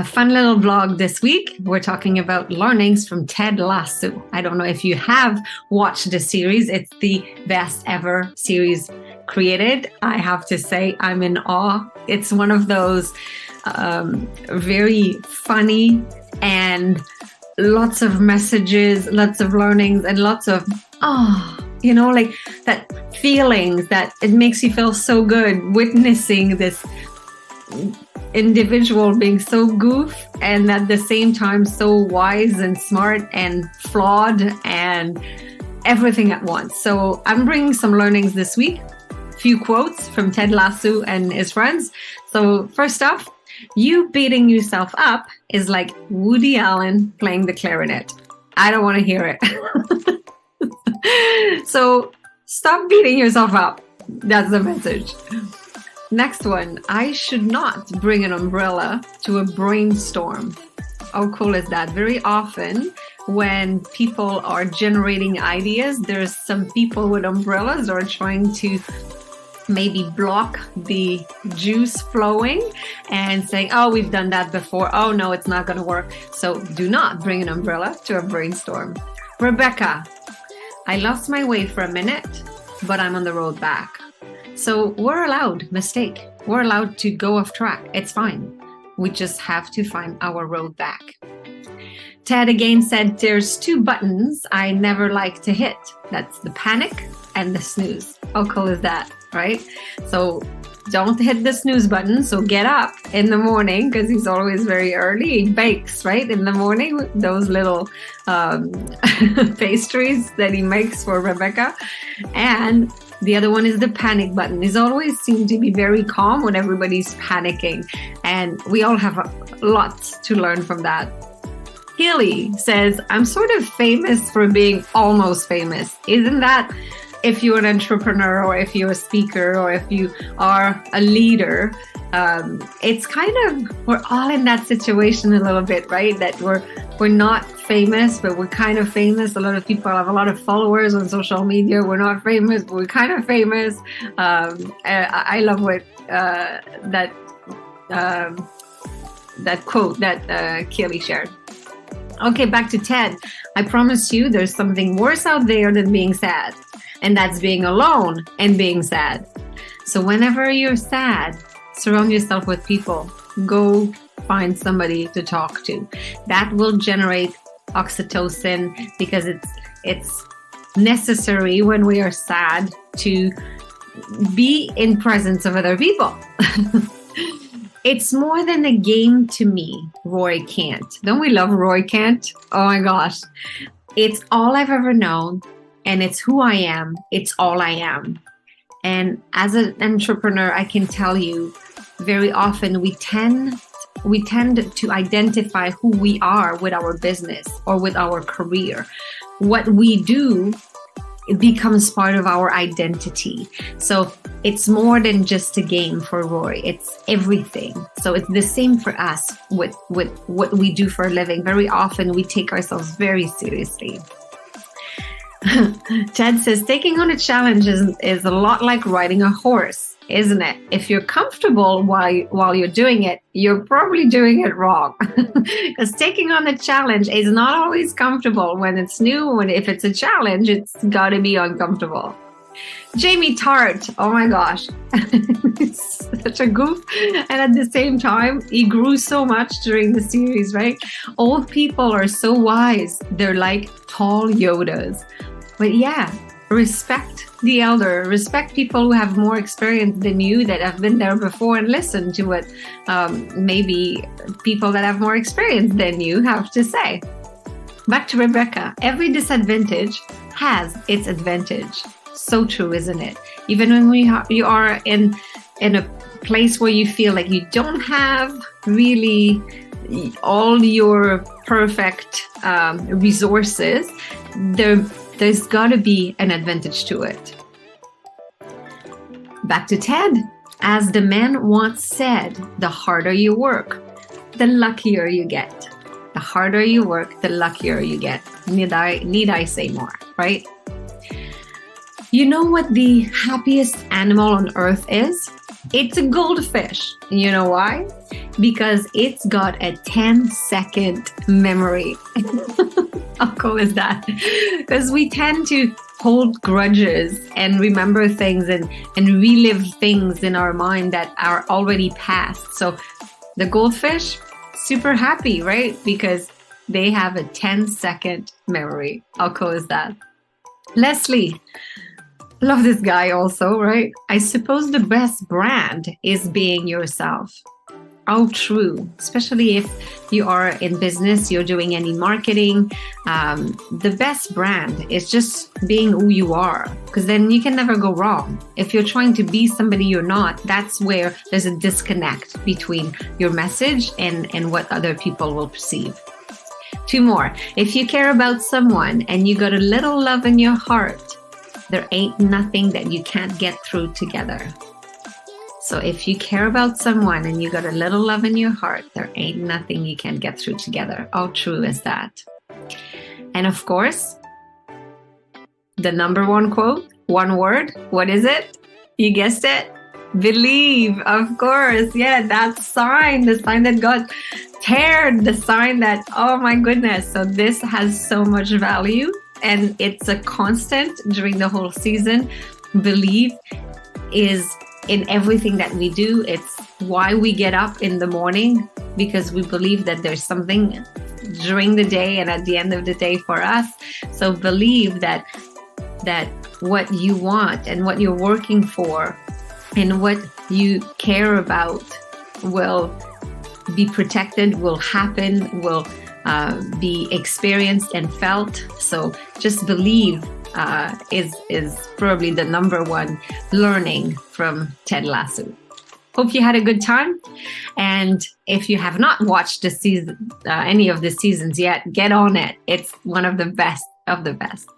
A fun little vlog this week. We're talking about learnings from Ted Lasso. I don't know if you have watched the series. It's the best ever series created. I have to say, I'm in awe. It's one of those very funny and lots of messages, lots of learnings, and lots of, like that feelings that it makes you feel so good witnessing this individual being so goof and at the same time so wise and smart and flawed and everything at once. So I'm bringing some learnings this week, a few quotes from Ted Lasso and his friends. So first off, you beating yourself up is like Woody Allen playing the clarinet. I don't want to hear it. So stop beating yourself up. That's the message. Next one, I should not bring an umbrella to a brainstorm. How cool is that? Very often when people are generating ideas, there's some people with umbrellas that are trying to maybe block the juice flowing and saying, oh, we've done that before. Oh, no, it's not going to work. So do not bring an umbrella to a brainstorm. Rebecca, I lost my way for a minute, but I'm on the road back. So we're allowed mistake. We're allowed to go off track. It's fine. We just have to find our road back. Ted again said, there's two buttons I never like to hit. That's the panic and the snooze. How cool is that, right? So don't hit the snooze button. So get up in the morning because he's always very early. He bakes, right? In the morning, those little pastries that he makes for Rebecca. And the other one is the panic button. He's always seemed to be very calm when everybody's panicking. And we all have a lot to learn from that. Keeley says, I'm sort of famous for being almost famous. Isn't that if you're an entrepreneur or if you're a speaker or if you are a leader? It's kind of, we're all in that situation a little bit, right? That we're not famous, but we're kind of famous. A lot of people have a lot of followers on social media. We're not famous, but we're kind of famous. I love what that quote that Keeley shared. Okay, back to Ted. I promise you there's something worse out there than being sad. And that's being alone and being sad. So whenever you're sad, surround yourself with people. Go find somebody to talk to. That will generate oxytocin because it's necessary when we are sad to be in presence of other people. It's more than a game to me, Roy Kent. Don't we love Roy Kent? Oh my gosh. It's all I've ever known. And it's who I am. It's all I am. And as an entrepreneur, I can tell you very often we tend to identify who we are with our business or with our career. What we do, it becomes part of our identity. So it's more than just a game for Roy. It's everything. So it's the same for us with what we do for a living. Very often we take ourselves very seriously. Ted says, taking on a challenge is a lot like riding a horse, isn't it? If you're comfortable while you're doing it, you're probably doing it wrong. Because taking on a challenge is not always comfortable. When it's new, if it's a challenge, it's got to be uncomfortable. Jamie Tartt, oh my gosh, he's such a goof. And at the same time, he grew so much during the series, right? Old people are so wise. They're like tall Yodas. But yeah, respect the elder, respect people who have more experience than you, that have been there before, and listen to what maybe people that have more experience than you have to say. Back to Rebecca, every disadvantage has its advantage. So true, isn't it? Even when you are in a place where you feel like you don't have really all your perfect resources, there's got to be an advantage to it. Back to Ted. As the man once said, the harder you work, the luckier you get. The harder you work, the luckier you get. Need I say more, right? You know what the happiest animal on earth is? It's a goldfish. You know why? Because it's got a 10-second memory. How cool is that? Because we tend to hold grudges and remember things and relive things in our mind that are already past. So the goldfish, super happy, right? Because they have a 10-second memory. How cool is that? Leslie. Love this guy also, right? I suppose the best brand is being yourself. How true, especially if you are in business, you're doing any marketing. The best brand is just being who you are, because then you can never go wrong. If you're trying to be somebody you're not, that's where there's a disconnect between your message and what other people will perceive. 2 more. If you care about someone and you got a little love in your heart, there ain't nothing that you can't get through together. So if you care about someone and you got a little love in your heart, there ain't nothing you can't get through together. How true is that? And of course, the number one quote, one word, what is it? You guessed it. Believe, of course. Yeah, that sign, the sign that got teared, the sign that, oh my goodness. So this has so much value. And it's a constant during the whole season. Believe is in everything that we do. It's why we get up in the morning, because we believe that there's something during the day and at the end of the day for us. So believe that what you want and what you're working for and what you care about will be protected, will happen, will be experienced and felt. So just believe is probably the number one learning from Ted Lasso. Hope you had a good time. And if you have not watched the season, any of the seasons yet, get on it. It's one of the best of the best.